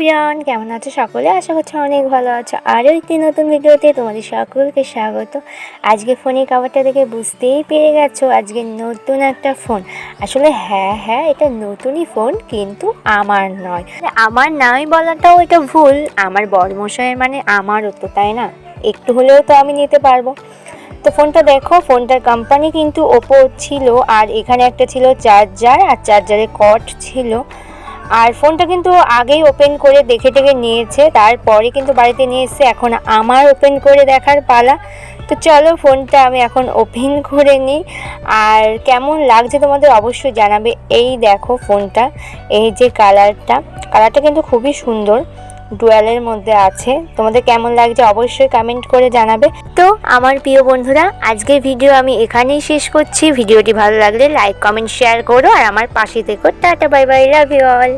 Everyone, কেমন আছো সকলে? আশা করছি অনেক ভালো আছো। আরও একটি নতুন ভিডিওতে তোমাদের সকলকে স্বাগত। আজকে ফোনের কভারটা দেখে বুঝতেই পেরে গেছো আজকে নতুন একটা ফোন। আসলে হ্যাঁ এটা নতুনই ফোন, কিন্তু আমার নয়। আমার নয় বলাটাও এটা ভুল, আমার বড়মশাইয়ের মানে আমারও তো, তাই না? একটু হলেও তো আমি নিতে পারবো। তো ফোনটা দেখো, ফোনটার কোম্পানি কিন্তু ওপো ছিল, আর এখানে একটা ছিল চার্জার, আর চার্জারের কর্ড ছিল। আর ফোনটা কিন্তু আগেই ওপেন করে দেখে টেকে নিয়েছে, তারপরে কিন্তু বাড়িতে নিয়ে এসেছে। এখন আমার ওপেন করে দেখার পালা। তো চলো ফোনটা আমি এখন ওপেন করে নিই, আর কেমন লাগছে তোমাদের অবশ্যই জানাবে। এই দেখো ফোনটা, এই যে কালারটা কিন্তু খুবই সুন্দর, ডুয়ালের মধ্যে আছে। তোমাদের কেমন লাগছে অবশ্যই কমেন্ট করে জানাবে। তো আমার প্রিয় বন্ধুরা, আজকের ভিডিও আমি এখানেই শেষ করছি। ভিডিওটি ভালো লাগলে লাইক কমেন্ট শেয়ার করো, আর আমার পাশে থেকো। Tata bye bye, love you all.